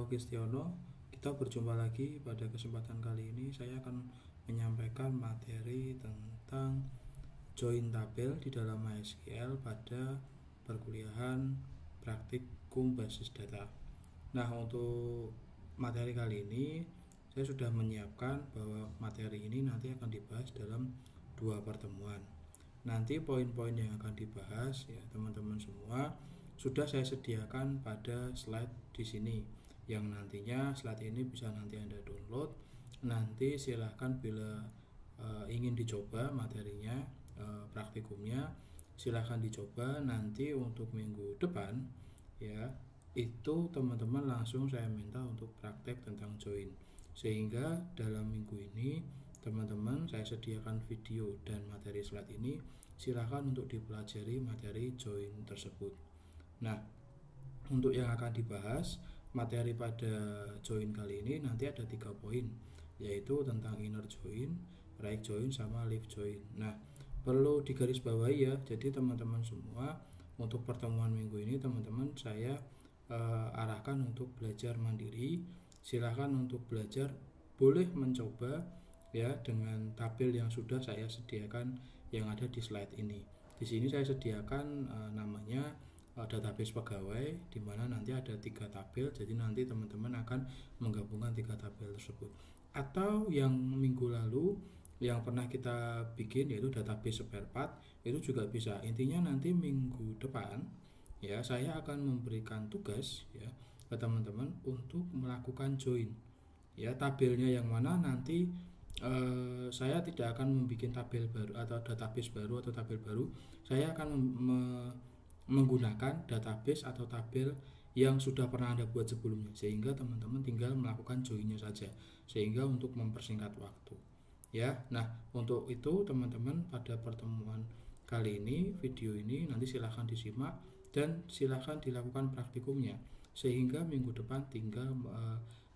Halo Kristiono, kita berjumpa lagi. Pada kesempatan kali ini saya akan menyampaikan materi tentang join tabel di dalam MySQL pada perkuliahan praktikum basis data. Nah, untuk materi kali ini saya sudah menyiapkan bahwa materi ini nanti akan dibahas dalam 2 pertemuan. Nanti poin-poin yang akan dibahas ya teman-teman semua sudah saya sediakan pada slide di sini, yang nantinya slide ini bisa nanti Anda download. Nanti silahkan bila ingin dicoba materinya, praktikumnya silahkan dicoba. Nanti untuk minggu depan ya itu teman-teman langsung saya minta untuk praktek tentang join, sehingga dalam minggu ini teman-teman saya sediakan video dan materi slide ini, silahkan untuk dipelajari materi join tersebut. Nah, untuk yang akan dibahas materi pada join kali ini nanti ada 3 poin, yaitu tentang inner join, right join, sama leave join. Nah, perlu digarisbawahi ya, jadi teman-teman semua untuk pertemuan minggu ini teman-teman saya arahkan untuk belajar mandiri. Silahkan untuk belajar, boleh mencoba ya dengan tabel yang sudah saya sediakan yang ada di slide ini. Di sini saya sediakan namanya database pegawai, di mana nanti ada 3 tabel. Jadi nanti teman-teman akan menggabungkan 3 tabel tersebut. Atau yang minggu lalu yang pernah kita bikin yaitu database spare part, itu juga bisa. Intinya nanti minggu depan ya saya akan memberikan tugas ya ke teman-teman untuk melakukan join. Ya, tabelnya yang mana nanti saya tidak akan membuat tabel baru atau database baru atau tabel baru. Saya akan menggunakan database atau tabel yang sudah pernah Anda buat sebelumnya, sehingga teman-teman tinggal melakukan joinnya saja, sehingga untuk mempersingkat waktu ya. Nah, untuk itu teman-teman pada pertemuan kali ini, video ini nanti silahkan disimak dan silahkan dilakukan praktikumnya, sehingga minggu depan tinggal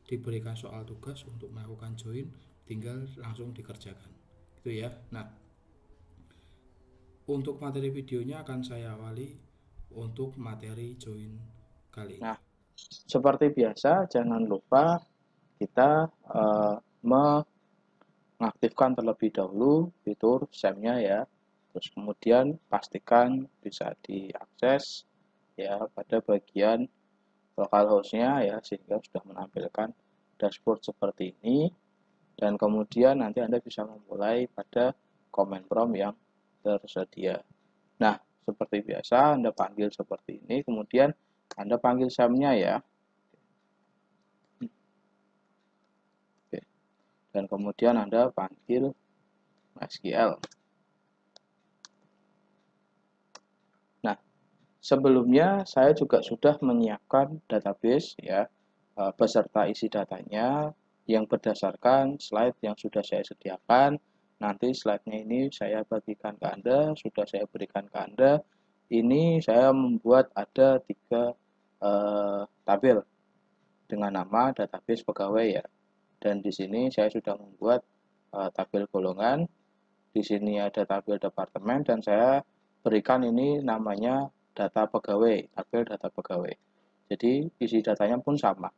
diberikan soal tugas untuk melakukan join, tinggal langsung dikerjakan itu ya. Nah, untuk materi videonya akan saya awali untuk materi join kali ini. Nah, seperti biasa, jangan lupa kita mengaktifkan terlebih dahulu fitur SAM-nya ya. Terus kemudian pastikan bisa diakses ya pada bagian localhost-nya ya, sehingga sudah menampilkan dashboard seperti ini. Dan kemudian nanti Anda bisa memulai pada command prompt yang tersedia. Nah, seperti biasa Anda panggil seperti ini, kemudian Anda panggil SAM-nya ya. Oke. Dan kemudian Anda panggil MySQL. Nah, sebelumnya saya juga sudah menyiapkan database ya beserta isi datanya yang berdasarkan slide yang sudah saya sediakan. Nanti slide-nya ini saya bagikan ke Anda, sudah saya berikan ke Anda. Ini saya membuat ada 3 tabel dengan nama database pegawai ya. Dan di sini saya sudah membuat tabel golongan. Di sini ada tabel departemen dan saya berikan ini namanya data pegawai, tabel data pegawai. Jadi isi datanya pun sama.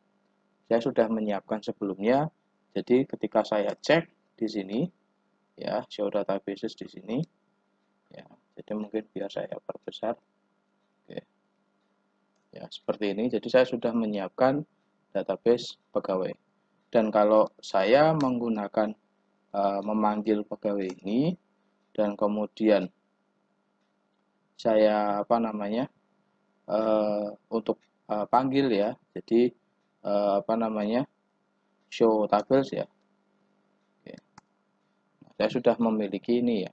Saya sudah menyiapkan sebelumnya. Jadi ketika saya cek di sini ya, show databases di sini ya. Jadi mungkin biar saya perbesar. Oke. Ya, seperti ini. Jadi saya sudah menyiapkan database pegawai. Dan kalau saya menggunakan memanggil pegawai ini dan kemudian saya untuk panggil ya, jadi show tables ya. Oke. Nah, saya sudah memiliki ini ya.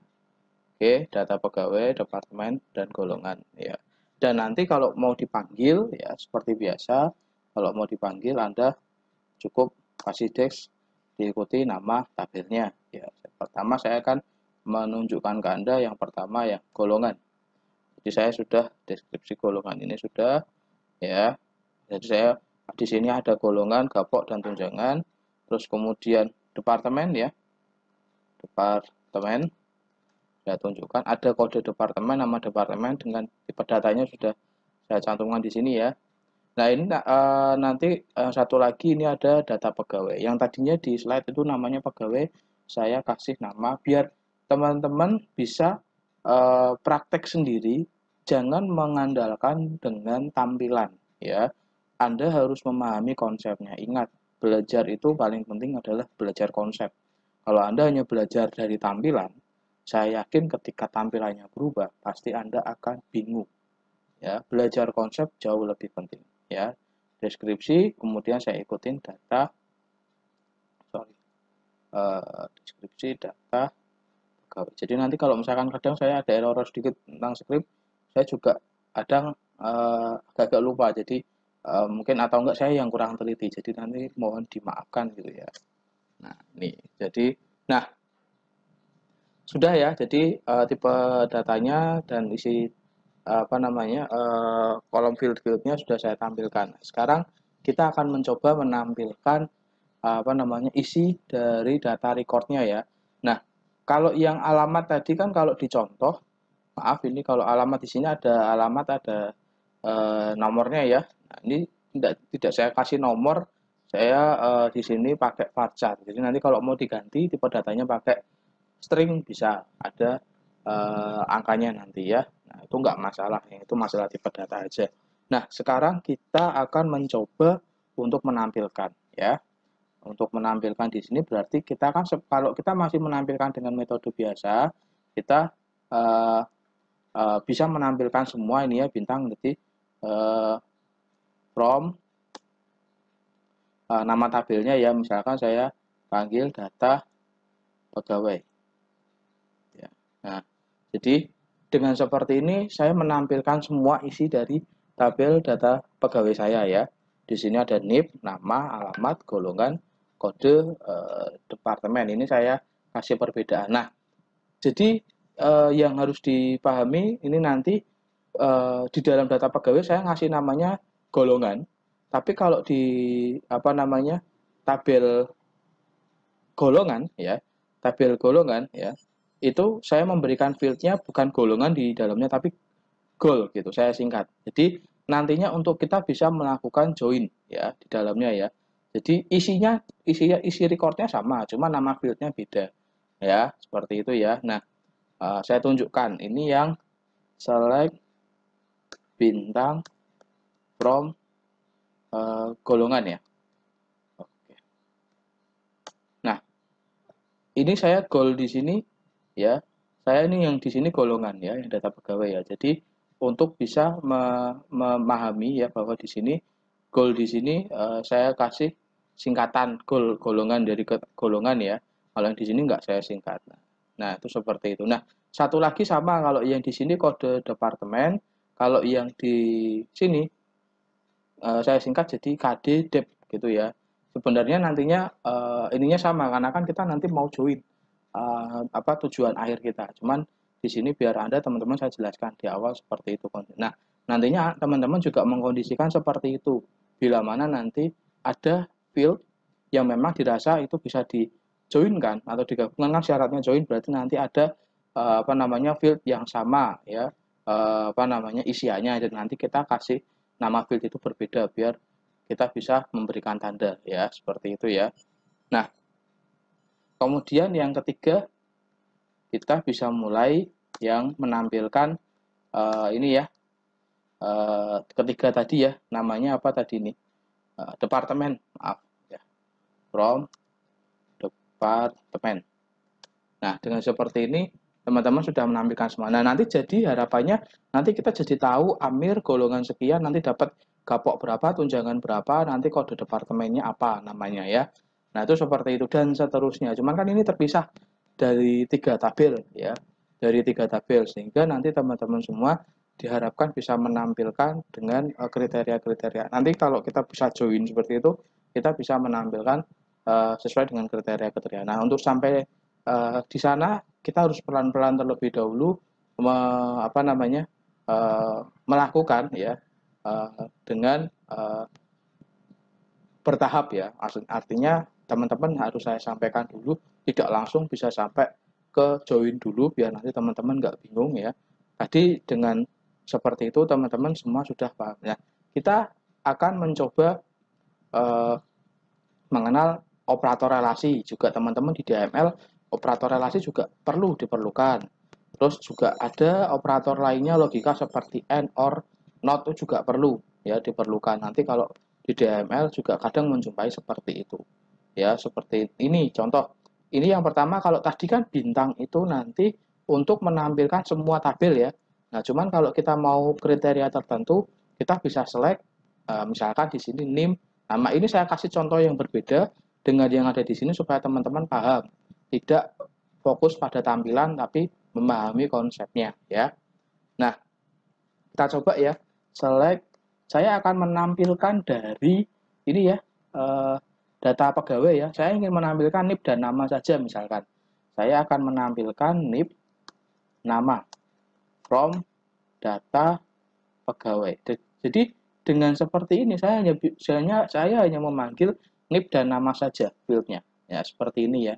Oke, data pegawai, departemen, dan golongan ya. Dan nanti kalau mau dipanggil ya seperti biasa, kalau mau dipanggil Anda cukup kasih teks diikuti nama tabelnya ya. Pertama saya akan menunjukkan ke Anda yang pertama ya golongan. Jadi saya sudah deskripsi golongan ini sudah ya. Jadi saya di sini ada golongan, gapok dan tunjangan. Terus kemudian departemen ya. Departemen saya tunjukkan ada kode departemen, nama departemen dengan tipe datanya sudah saya cantumkan di sini ya. Nah, ini nanti satu lagi ini ada data pegawai. Yang tadinya di slide itu namanya pegawai, saya kasih nama biar teman-teman bisa praktek sendiri, jangan mengandalkan dengan tampilan ya. Anda harus memahami konsepnya. Ingat, belajar itu paling penting adalah belajar konsep. Kalau Anda hanya belajar dari tampilan, saya yakin ketika tampilannya berubah, pasti Anda akan bingung. Ya, belajar konsep jauh lebih penting. Ya, deskripsi, kemudian saya ikutin data, deskripsi data pegawai. Jadi nanti kalau misalkan kadang saya ada error sedikit tentang script, saya juga kadang agak-agak lupa. Jadi mungkin atau enggak saya yang kurang teliti. Jadi nanti mohon dimaafkan gitu ya. Nah, ini. Jadi, nah sudah ya. Jadi tipe datanya dan isi kolom field-fieldnya sudah saya tampilkan. Sekarang kita akan mencoba menampilkan isi dari data recordnya ya. Nah, kalau yang alamat tadi kan kalau dicontoh, maaf ini kalau alamat di sini ada alamat, ada nomornya ya. Nah, ini tidak saya kasih nomor, saya di sini pakai varchar. Jadi nanti kalau mau diganti tipe datanya pakai string bisa ada angkanya nanti ya. Nah, itu enggak masalah, itu masalah tipe data aja. Nah, sekarang kita akan mencoba untuk menampilkan ya. Untuk menampilkan di sini berarti kita kan kalau kita masih menampilkan dengan metode biasa, kita bisa menampilkan semua ini ya bintang detik from nama tabelnya ya, misalkan saya panggil data pegawai. Ya. Nah, jadi dengan seperti ini saya menampilkan semua isi dari tabel data pegawai saya ya. Di sini ada NIP, nama, alamat, golongan, kode, departemen. Ini saya kasih perbedaan. Nah, jadi yang harus dipahami ini nanti di dalam data pegawai saya ngasih namanya golongan. Tapi kalau di tabel golongan ya, tabel golongan ya, itu saya memberikan fieldnya bukan golongan di dalamnya tapi goal gitu, saya singkat. Jadi nantinya untuk kita bisa melakukan join ya di dalamnya ya. Jadi isi recordnya sama, cuma nama fieldnya beda ya, seperti itu ya. Nah, saya tunjukkan ini yang select bintang from golongan ya. Oke. Nah, ini saya goal di sini ya. Saya ini yang di sini golongan ya, yang data pegawai ya. Jadi untuk bisa memahami ya bahwa di sini goal di sini saya kasih singkatan golongan dari golongan ya. Kalau yang di sini enggak saya singkat. Nah, itu seperti itu. Nah, satu lagi sama kalau yang di sini kode departemen, kalau yang di sini saya singkat jadi KD Dep gitu ya. Sebenarnya nantinya ininya sama karena kan kita nanti mau join tujuan akhir kita. Cuman di sini biar Anda teman-teman saya jelaskan di awal seperti itu. Nah, nantinya teman-teman juga mengkondisikan seperti itu. Bila mana nanti ada field yang memang dirasa itu bisa di joinkan atau digabungkan, kan syaratnya join berarti nanti ada field yang sama ya, isiannya, dan nanti kita kasih nama field itu berbeda biar kita bisa memberikan tanda ya, seperti itu ya. Nah, kemudian yang ketiga kita bisa mulai yang menampilkan ini ya, ketiga tadi ya, namanya apa tadi ini, departemen, maaf ya, from departemen. Nah, dengan seperti ini teman-teman sudah menampilkan semua. Nah, nanti jadi harapannya nanti kita jadi tahu Amir golongan sekian nanti dapat gapok berapa, tunjangan berapa, nanti kode departemennya apa namanya ya. Nah, itu seperti itu dan seterusnya. Cuman kan ini terpisah dari 3 tabel ya. Dari 3 tabel sehingga nanti teman-teman semua diharapkan bisa menampilkan dengan kriteria-kriteria. Nanti kalau kita bisa join seperti itu, kita bisa menampilkan sesuai dengan kriteria-kriteria. Nah, untuk sampai di sana kita harus pelan-pelan terlebih dahulu melakukan ya dengan bertahap ya. Artinya teman-teman harus saya sampaikan dulu, tidak langsung bisa sampai ke join dulu biar nanti teman-teman nggak bingung ya. Tadi dengan seperti itu teman-teman semua sudah paham ya. Kita akan mencoba mengenal operator relasi. Juga teman-teman di DML operator relasi juga diperlukan. Terus juga ada operator lainnya logika seperti AND, OR, NOT itu juga perlu ya diperlukan. Nanti kalau di DML juga kadang menjumpai seperti itu. Ya, seperti ini contoh. Ini yang pertama, kalau tadi kan bintang itu nanti untuk menampilkan semua tabel ya. Nah, cuman kalau kita mau kriteria tertentu, kita bisa select misalkan di sini NIM. Nama ini saya kasih contoh yang berbeda dengan yang ada di sini supaya teman-teman paham. Tidak fokus pada tampilan tapi memahami konsepnya ya. Nah, kita coba ya. Select, saya akan menampilkan dari ini ya, data pegawai ya. Saya ingin menampilkan NIP dan nama saja misalkan. Saya akan menampilkan NIP, nama, from, data, pegawai. Jadi dengan seperti ini saya hanya memanggil NIP dan nama saja fieldnya. Ya, seperti ini ya.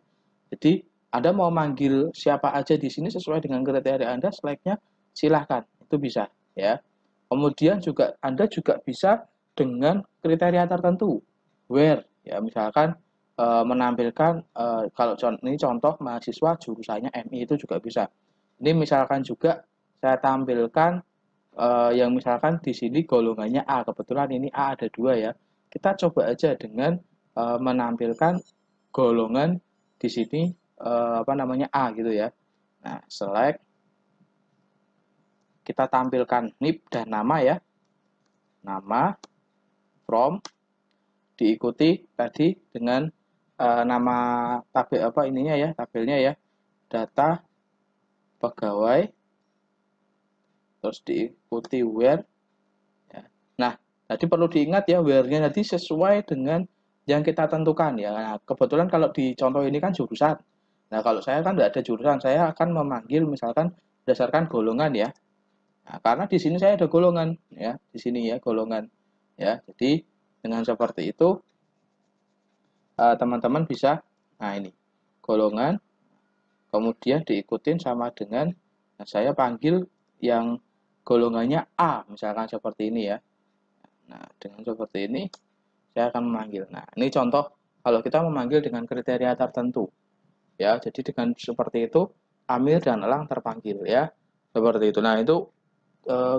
Jadi Anda mau manggil siapa aja di sini sesuai dengan kriteria Anda, select-nya silahkan. Itu bisa ya. Kemudian juga Anda juga bisa dengan kriteria tertentu. Where ya, misalkan menampilkan kalau ini contoh mahasiswa jurusannya MI itu juga bisa. Ini misalkan juga saya tampilkan yang misalkan di sini golongannya A, kebetulan ini A ada 2 ya. Kita coba aja dengan menampilkan golongan di sini apa namanya A gitu ya. Nah, select, kita tampilkan NIP dan nama ya. Nama, from, diikuti tadi dengan nama tabel apa ininya ya, tabelnya ya. Data, pegawai, terus diikuti where ya. Nah, tadi perlu diingat ya, where-nya nanti sesuai dengan yang kita tentukan ya. Nah, kebetulan kalau di contoh ini kan jurusan. Nah, kalau saya kan tidak ada jurusan, saya akan memanggil misalkan berdasarkan golongan ya. Nah, karena di sini saya ada golongan ya, di sini ya golongan ya. Jadi dengan seperti itu teman-teman bisa, nah ini golongan, kemudian diikutin sama dengan saya panggil yang golongannya A, misalkan seperti ini ya. Nah, dengan seperti ini saya akan memanggil. Nah, ini contoh kalau kita memanggil dengan kriteria tertentu. Ya, jadi dengan seperti itu Amir dan Elang terpanggil ya. Seperti itu. Nah, itu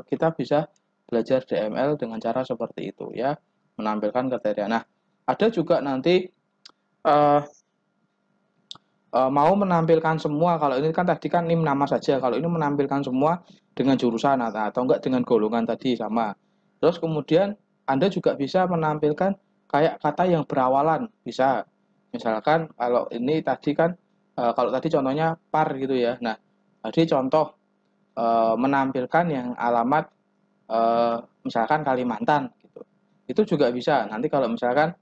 kita bisa belajar DML dengan cara seperti itu ya, menampilkan kriteria. Nah, ada juga nanti mau menampilkan semua. Kalau ini kan tadi kan NIM nama saja. Kalau ini menampilkan semua dengan jurusan atau enggak dengan golongan tadi sama. Terus kemudian Anda juga bisa menampilkan kayak kata yang berawalan, bisa. Misalkan kalau ini tadi kan kalau tadi contohnya par gitu ya. Nah, tadi contoh menampilkan yang alamat misalkan Kalimantan gitu. Itu juga bisa. Nanti kalau misalkan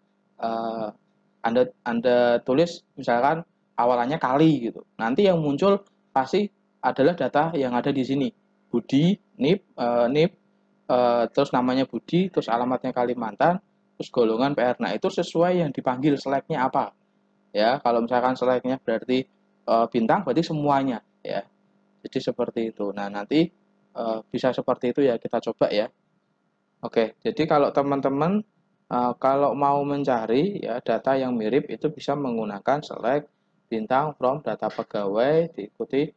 Anda tulis misalkan awalannya kali gitu. Nanti yang muncul pasti adalah data yang ada di sini. Budi, NIP, terus namanya Budi, terus alamatnya Kalimantan, terus golongan PR. Nah, itu sesuai yang dipanggil, seleknya apa. Ya, kalau misalkan seleknya berarti bintang, berarti semuanya ya. Jadi seperti itu. Nah, nanti bisa seperti itu ya, kita coba ya. Oke, jadi kalau teman-teman kalau mau mencari ya data yang mirip itu bisa menggunakan select, bintang, from, data pegawai, diikuti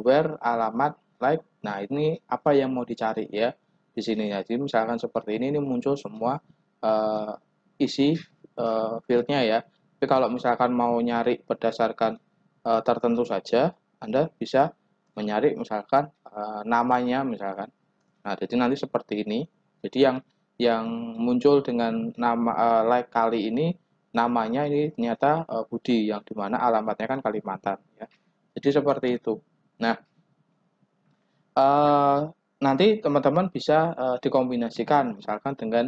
where, alamat, like. Nah, ini apa yang mau dicari ya di sini ya. Jadi misalkan seperti ini muncul semua isi fieldnya ya. Tapi kalau misalkan mau nyari berdasarkan tertentu saja, Anda bisa mencari misalkan namanya misalkan. Nah, jadi nanti seperti ini. Jadi yang muncul dengan nama like kali ini namanya ini ternyata Budi, yang dimana alamatnya kan Kalimantan ya. Jadi seperti itu. Nah, nanti teman-teman bisa dikombinasikan misalkan dengan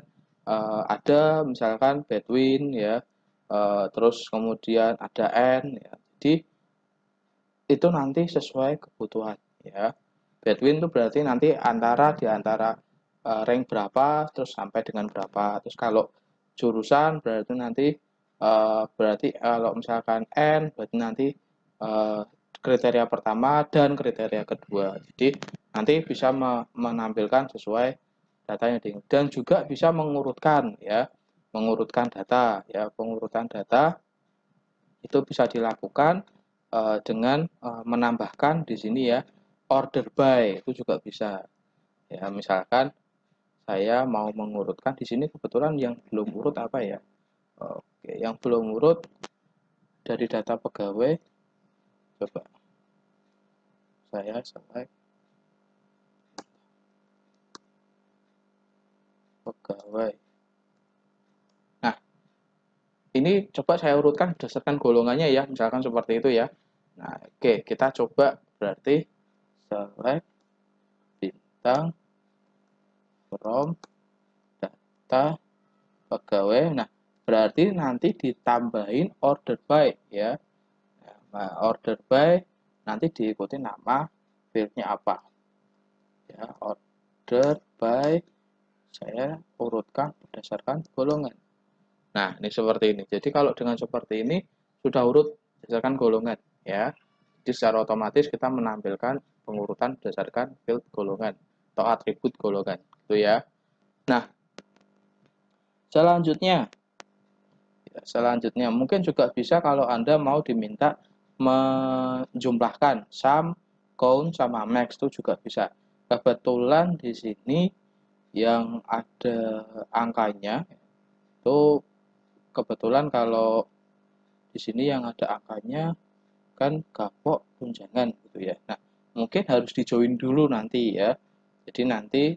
ada misalkan between ya, terus kemudian ada and ya. Jadi itu nanti sesuai kebutuhan ya. Between itu berarti nanti di antara rank berapa terus sampai dengan berapa. Terus kalau jurusan berarti nanti berarti kalau misalkan N berarti nanti kriteria pertama dan kriteria kedua. Jadi nanti bisa menampilkan sesuai datanya dan juga bisa mengurutkan ya, mengurutkan data ya. Pengurutan data itu bisa dilakukan dengan menambahkan di sini ya order by, itu juga bisa ya. Misalkan saya mau mengurutkan di sini, kebetulan yang belum urut apa ya, oke, yang belum urut dari data pegawai, coba saya select pegawai. Nah, ini coba saya urutkan berdasarkan golongannya ya, misalkan seperti itu ya. Nah, oke, kita coba berarti select bintang from data pegawai. Nah, berarti nanti ditambahin order by ya. Nah, order by nanti diikuti nama fieldnya apa ya. Order by saya urutkan berdasarkan golongan. Nah, ini seperti ini. Jadi kalau dengan seperti ini sudah urut berdasarkan golongan ya. Jadi secara otomatis kita menampilkan pengurutan berdasarkan field golongan atau atribut golongan gitu ya. Nah, selanjutnya mungkin juga bisa kalau Anda mau diminta menjumlahkan sum, count sama max, itu juga bisa. Kebetulan di sini yang ada angkanya itu, kebetulan kalau di sini yang ada angkanya kan gapok tunjangan gitu ya. Nah, mungkin harus di join dulu nanti ya. Jadi nanti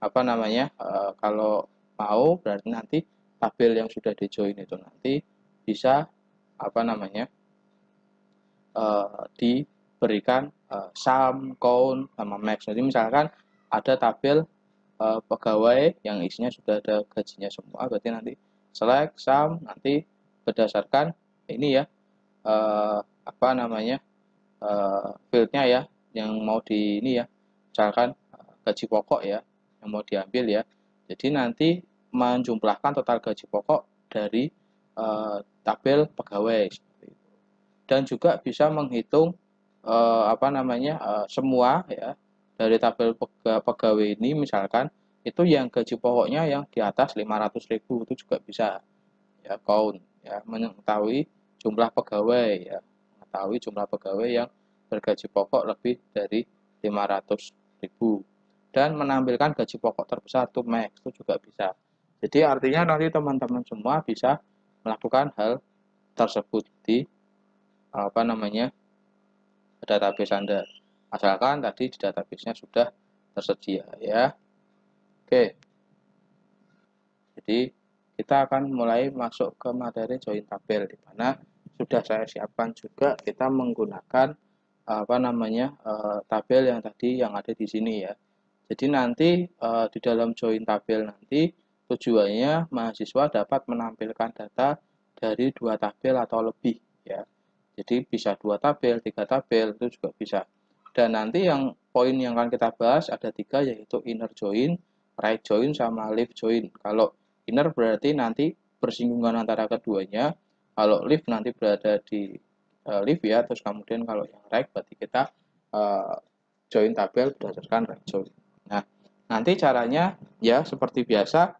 apa namanya, kalau mau berarti nanti tabel yang sudah di join itu nanti bisa apa namanya, diberikan sum, count sama max. Jadi misalkan ada tabel pegawai yang isinya sudah ada gajinya semua, berarti nanti select sum, nanti berdasarkan ini ya, apa namanya, fieldnya ya yang mau di ini ya, misalkan gaji pokok ya yang mau diambil ya. Jadi nanti menjumlahkan total gaji pokok dari tabel pegawai seperti itu. Dan juga bisa menghitung apa namanya, semua ya dari tabel pegawai ini, misalkan itu yang gaji pokoknya yang di atas 500.000 itu juga bisa ya, count ya, mengetahui jumlah pegawai ya, mengetahui jumlah pegawai yang bergaji pokok lebih dari 500.000 dan menampilkan gaji pokok terbesar itu max, itu juga bisa. Jadi artinya nanti teman-teman semua bisa melakukan hal tersebut di apa namanya, database Anda, asalkan tadi di database-nya sudah tersedia ya. Oke, jadi kita akan mulai masuk ke materi join tabel, di mana sudah saya siapkan juga kita menggunakan apa namanya, tabel yang tadi yang ada di sini ya. Jadi nanti di dalam join tabel nanti tujuannya mahasiswa dapat menampilkan data dari 2 tabel atau lebih ya. Jadi bisa 2 tabel, 3 tabel, itu juga bisa. Dan nanti yang poin yang akan kita bahas ada 3, yaitu inner join, right join, sama left join. Kalau inner berarti nanti bersinggungan antara keduanya, kalau left nanti berada di left ya, terus kemudian kalau yang right berarti kita join tabel berdasarkan right join. Nah, nanti caranya ya seperti biasa,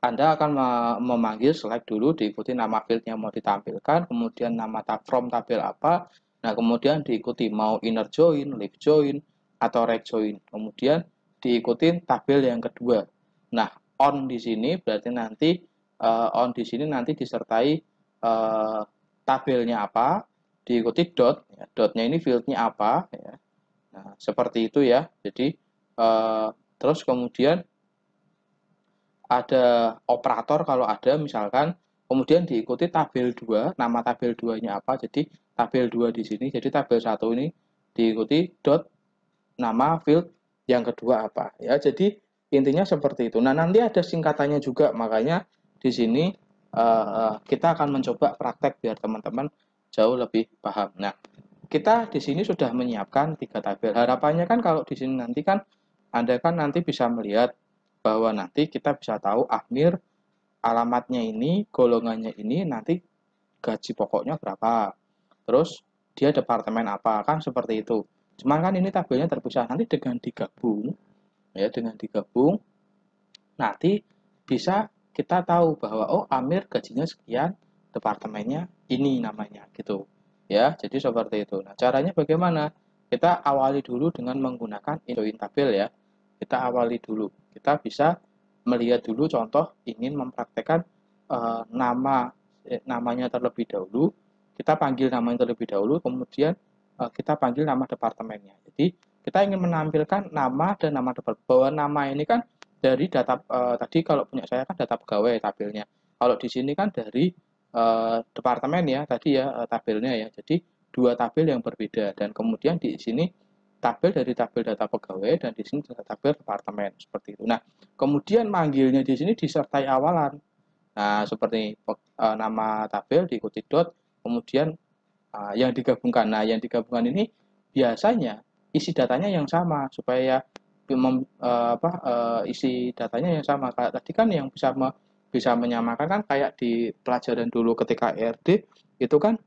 Anda akan memanggil select dulu, diikuti nama field yang mau ditampilkan, kemudian nama from tabel apa, nah kemudian diikuti mau inner join, left join, atau right join, kemudian diikuti tabel yang kedua. Nah, on di sini berarti nanti on di sini nanti disertai tabelnya apa, diikuti dot, ya, dotnya ini fieldnya apa, ya. Nah, seperti itu ya. Jadi terus kemudian ada operator kalau ada misalkan, kemudian diikuti tabel 2, nama tabel 2-nya apa, jadi tabel 2 di sini, jadi tabel 1 ini diikuti dot nama field yang kedua apa ya. Jadi intinya seperti itu. Nah, nanti ada singkatannya juga, makanya di sini kita akan mencoba praktek biar teman-teman jauh lebih paham. Nah, kita di sini sudah menyiapkan 3 tabel. Harapannya kan kalau di sini nanti kan Anda kan nanti bisa melihat bahwa nanti kita bisa tahu Ahmir alamatnya ini, golongannya ini, nanti gaji pokoknya berapa, terus dia departemen apa, kan seperti itu. Cuman kan ini tabelnya terpisah, nanti dengan digabung ya, dengan digabung nanti bisa kita tahu bahwa oh Amir gajinya sekian, departemennya ini namanya gitu ya. Jadi seperti itu. Nah, caranya bagaimana? Kita awali dulu dengan menggunakan join tabel ya. Kita awali dulu. Kita bisa melihat dulu contoh ingin mempraktekkan namanya terlebih dahulu. Kita panggil namanya terlebih dahulu, kemudian kita panggil nama departemennya. Jadi kita ingin menampilkan nama dan nama departemen. Bahwa nama ini kan dari data tadi kalau punya saya kan data pegawai tabelnya. Kalau di sini kan dari departemen ya tadi ya tabelnya ya. Jadi dua tabel yang berbeda dan kemudian di sini tabel dari tabel data pegawai dan di sini tabel departemen seperti itu. Nah, kemudian manggilnya di sini disertai awalan. Nah, seperti nama tabel diikuti dot, kemudian yang digabungkan. Nah, yang digabungkan ini biasanya isi datanya yang sama supaya isi datanya yang sama. Kayak tadi kan yang bisa menyamakan kan kayak di pelajaran dulu ketika ERD itu kan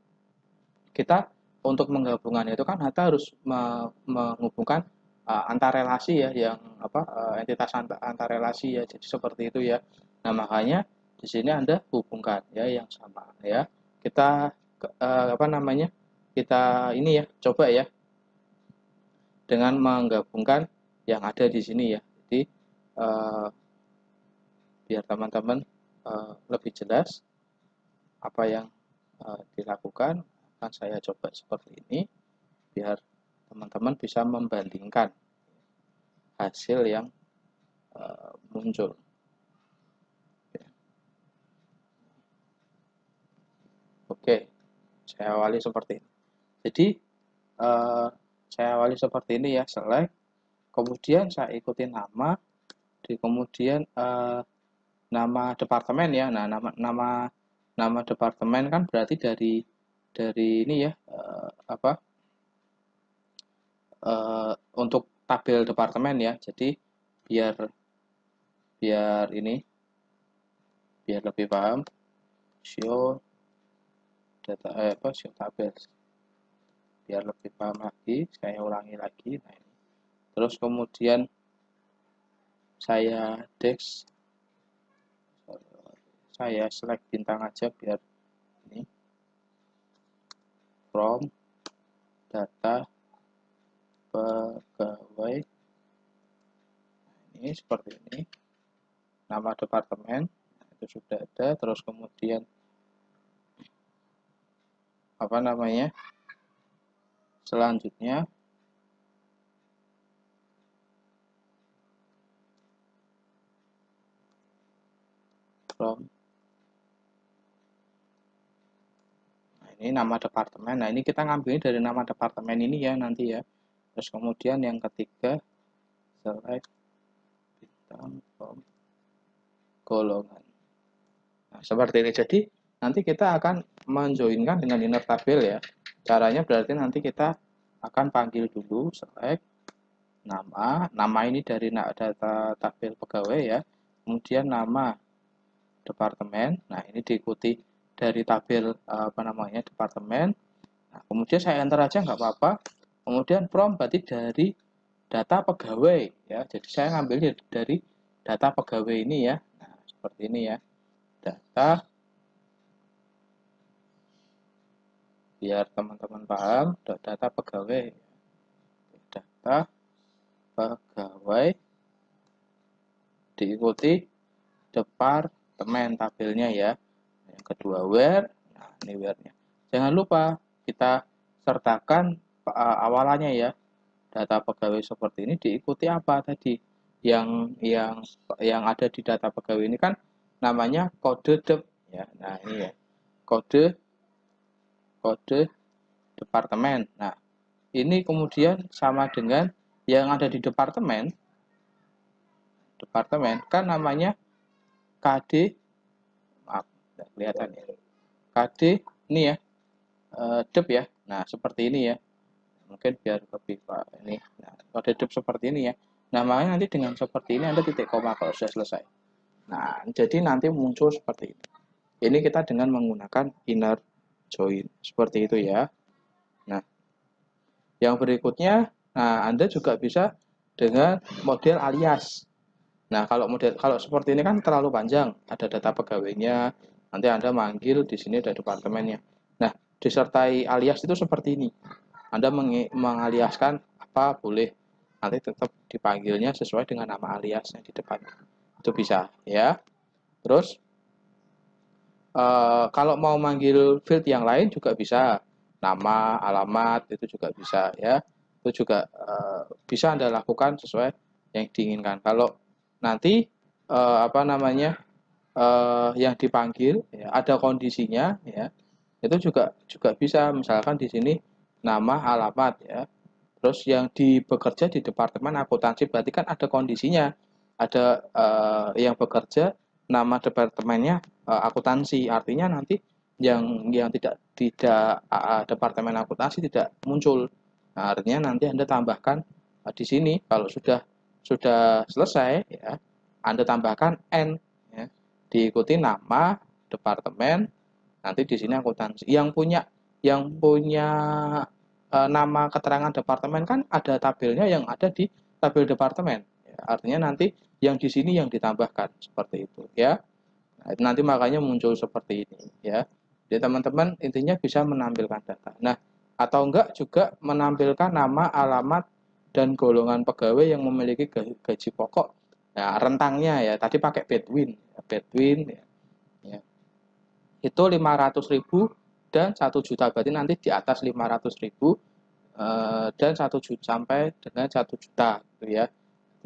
kita untuk menggabungkan itu kan kita harus menghubungkan antar relasi ya yang entitas antar relasi ya. Jadi seperti itu ya. Nah, makanya di sini Anda hubungkan ya yang sama ya. Kita kita ini ya coba ya dengan menggabungkan yang ada di sini ya. Jadi biar teman-teman lebih jelas apa yang dilakukan, akan saya coba seperti ini biar teman-teman bisa membandingkan hasil yang muncul. Oke, saya awali seperti ini. Jadi saya awali seperti ini ya, select, kemudian saya ikuti nama, kemudian nama departemen ya. Nah, nama departemen kan berarti dari ini ya untuk tabel departemen ya. Jadi biar ini biar lebih paham, show data show tabel. Biar lebih paham lagi, saya ulangi lagi. Nah, ini. Terus kemudian saya select bintang aja biar ini from data pegawai. Ini seperti ini. Nama departemen itu sudah ada. Terus kemudian selanjutnya from. Nah, ini nama departemen. Nah, ini kita ngambilnya dari nama departemen ini ya nanti ya. Terus kemudian yang ketiga select bintang from golongan. Nah, seperti ini. Jadi nanti kita akan menjoinkan dengan inner tabel ya. Caranya berarti nanti kita akan panggil dulu select nama ini dari data tabel pegawai ya. Kemudian nama departemen. Nah, ini diikuti dari tabel departemen. Nah, kemudian saya enter aja nggak apa-apa. Kemudian from berarti dari data pegawai ya. Jadi saya ngambil dari data pegawai ini ya. Nah, seperti ini ya. Data biar teman-teman paham, data pegawai. Data pegawai diikuti departemen tabelnya ya. Yang kedua where. Nah, ini where-nya. Jangan lupa kita sertakan awalannya ya. Data pegawai seperti ini diikuti apa tadi? Yang ada di data pegawai ini kan namanya kode dep ya. Nah, ini ya. Kode departemen. Nah, ini kemudian sama dengan yang ada di departemen kan namanya KD, maaf tidak kelihatan ya, KD ini ya, dep ya. Nah, seperti ini ya, mungkin biar lebih pak ini. Nah, kode dep seperti ini ya, namanya nanti dengan seperti ini Anda titik koma kalau sudah selesai. Nah, jadi nanti muncul seperti ini. Ini kita dengan menggunakan inner join seperti itu ya. Nah, yang berikutnya, nah Anda juga bisa dengan model alias. Nah, kalau seperti ini kan terlalu panjang, ada data pegawainya, nanti Anda manggil di sini ada departemennya. Nah, disertai alias itu seperti ini. Anda mengaliaskan apa boleh, nanti tetap dipanggilnya sesuai dengan nama alias yang di depan. Itu bisa ya. Terus kalau mau manggil field yang lain juga bisa, nama, alamat itu juga bisa ya. Itu juga bisa Anda lakukan sesuai yang diinginkan. Kalau nanti apa namanya yang dipanggil ya, ada kondisinya ya, itu juga bisa. Misalkan di sini nama, alamat ya. Terus yang bekerja di departemen akuntansi berarti kan ada kondisinya, ada yang bekerja nama departemennya akuntansi, artinya nanti yang tidak departemen akuntansi tidak muncul. Nah, artinya nanti Anda tambahkan di sini kalau sudah selesai ya, Anda tambahkan N ya, diikuti nama departemen, nanti di sini akuntansi. Yang punya nama keterangan departemen kan ada tabelnya yang ada di tabel departemen. Ya, artinya nanti yang di sini yang ditambahkan seperti itu ya. Nah, itu nanti makanya muncul seperti ini ya. Jadi teman-teman intinya bisa menampilkan data. Nah, atau enggak juga menampilkan nama, alamat, dan golongan pegawai yang memiliki gaji pokok. Nah, rentangnya ya tadi pakai Bedwin. Bedwin ya. Itu 500.000 dan 1 juta, berarti nanti di atas 500.000 dan 1 juta sampai dengan 1 juta gitu ya.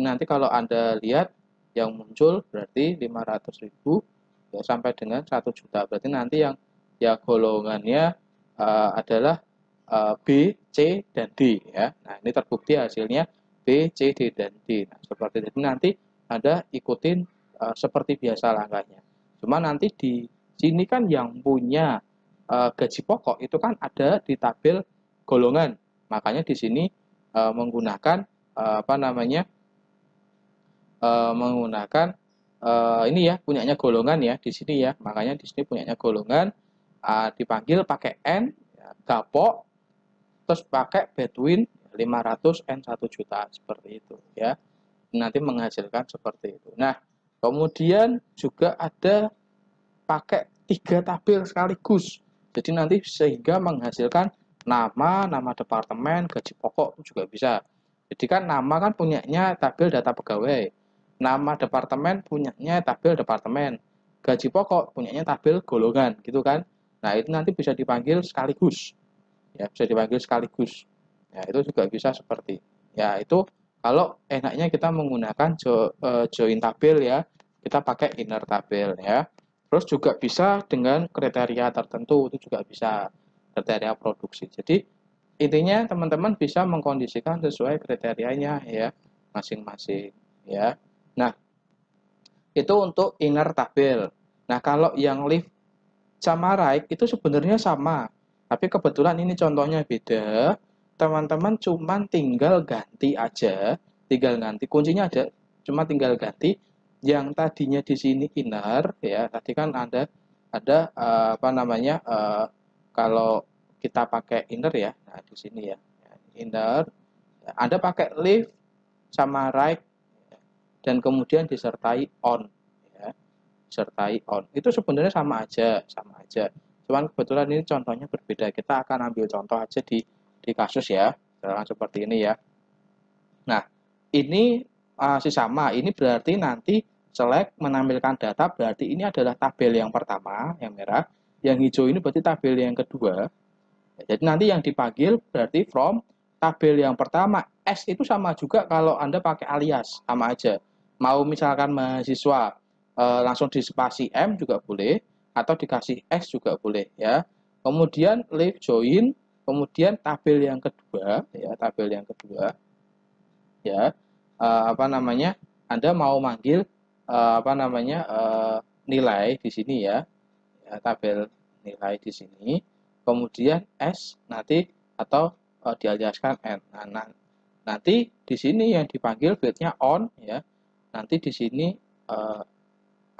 Nanti kalau Anda lihat yang muncul berarti 500.000 ya, sampai dengan 1 juta. Berarti nanti yang golongannya adalah B, C, dan D ya. Nah, ini terbukti hasilnya B, C, D, dan D. Nah, seperti itu nanti Anda ikutin seperti biasa langkahnya. Cuma nanti di sini kan yang punya gaji pokok itu kan ada di tabel golongan. Makanya di sini menggunakan apa namanya? Menggunakan ini ya, punyanya golongan ya di sini ya. Makanya di sini punyanya golongan dipanggil pakai N ya, gapok, terus pakai Bedwin 500 N 1 juta seperti itu ya. Nanti menghasilkan seperti itu. Nah, kemudian juga ada pakai 3 tabel sekaligus. Jadi nanti sehingga menghasilkan nama departemen, gaji pokok juga bisa. Jadi kan nama kan punyanya tabel data pegawai. Nama departemen punyanya tabel departemen. Gaji pokok punyanya tabel golongan gitu kan. Nah, itu nanti bisa dipanggil sekaligus. Ya, bisa dipanggil sekaligus. Ya, itu juga bisa seperti. Ya, itu kalau enaknya kita menggunakan join tabel ya. Kita pakai inner tabel ya. Terus juga bisa dengan kriteria tertentu, itu juga bisa kriteria produksi. Jadi intinya teman-teman bisa mengkondisikan sesuai kriterianya ya masing-masing ya. Nah, itu untuk inner tabel. Nah, kalau yang lift sama right itu sebenarnya sama. Tapi kebetulan ini contohnya beda. Teman-teman cuma tinggal ganti aja, tinggal ganti. Kuncinya ada, cuma tinggal ganti yang tadinya di sini inner ya. Tadi kan ada apa namanya kalau kita pakai inner ya. Nah, di sini ya. Inner Anda pakai left sama right dan kemudian disertai on ya. Disertai on. Itu sebenarnya sama aja. Cuman kebetulan ini contohnya berbeda. Kita akan ambil contoh aja di kasus ya. Misalkan seperti ini ya. Nah, ini masih sama. Ini berarti nanti select menampilkan data, berarti ini adalah tabel yang pertama, yang merah. Yang hijau ini berarti tabel yang kedua. Jadi nanti yang dipanggil berarti from tabel yang pertama. S itu sama juga kalau Anda pakai alias, sama aja. Mau misalkan mahasiswa langsung di spasi M juga boleh, atau dikasih S juga boleh ya. Kemudian leave join, kemudian tabel yang kedua ya, ya apa namanya, Anda mau manggil apa namanya nilai di sini ya, tabel nilai di sini, kemudian S nanti atau dialiaskan N. Nah, nanti di sini yang dipanggil fieldnya on ya, nanti di sini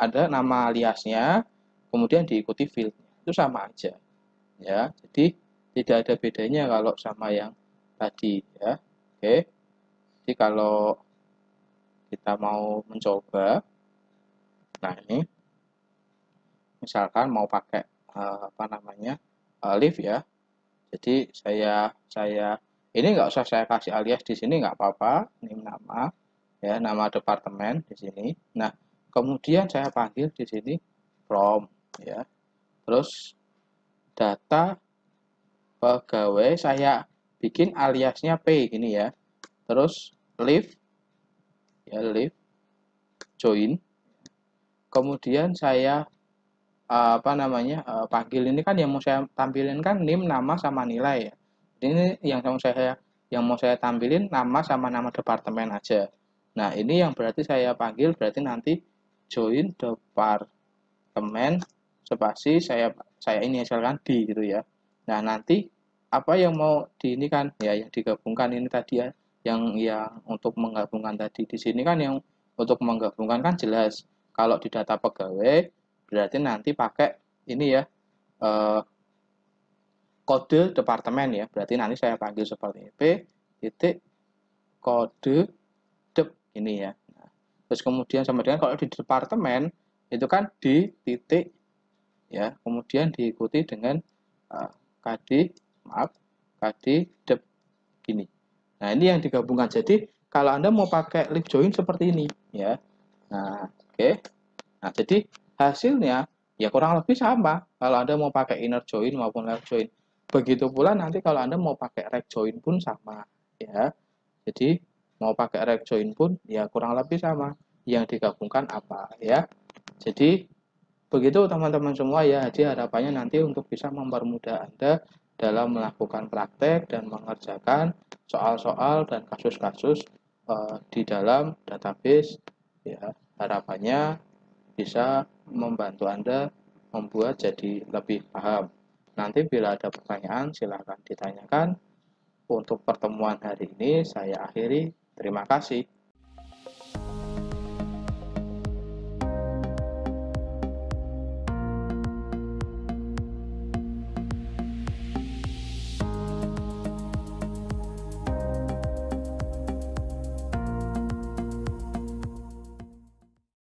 ada nama aliasnya, kemudian diikuti fieldnya, itu sama aja ya. Jadi tidak ada bedanya kalau sama yang tadi ya. Oke. Jadi kalau kita mau mencoba, nah ini misalkan mau pakai lift ya. Jadi saya ini nggak usah saya kasih alias di sini, nggak apa-apa. Ini nama ya, nama departemen di sini. Nah, kemudian saya panggil di sini from ya. Terus data pegawai saya bikin aliasnya P gini ya. Terus lift ya, lift join. Kemudian saya panggil ini kan yang mau saya tampilin kan NIM, nama sama nilai ya. Ini yang mau saya tampilin nama sama nama departemen aja. Nah, ini yang berarti saya panggil berarti nanti join departemen spasi saya ini hasilkan D gitu ya. Nah, nanti apa yang mau ini kan ya, yang digabungkan ini tadi ya, yang untuk menggabungkan tadi di sini kan, yang untuk menggabungkan kan jelas kalau di data pegawai berarti nanti pakai ini ya, kode departemen ya, berarti nanti saya panggil seperti ini, P titik kode dep ini ya. Nah, terus kemudian sama dengan kalau di departemen itu kan di titik ya, kemudian diikuti dengan kd dep gini. Nah, ini yang digabungkan. Jadi kalau Anda mau pakai lift join seperti ini ya. Nah, oke. Nah, jadi hasilnya ya kurang lebih sama kalau Anda mau pakai inner join maupun left join. Begitu pula nanti kalau Anda mau pakai rect join pun sama ya. Jadi mau pakai rect join pun ya kurang lebih sama. Yang digabungkan apa ya. Jadi begitu teman-teman semua ya. Jadi harapannya nanti untuk bisa mempermudah Anda dalam melakukan praktek dan mengerjakan soal-soal dan kasus-kasus di dalam database ya. Harapannya bisa membantu Anda membuat jadi lebih paham. Nanti bila ada pertanyaan silahkan ditanyakan. Untuk pertemuan hari ini saya akhiri. Terima kasih.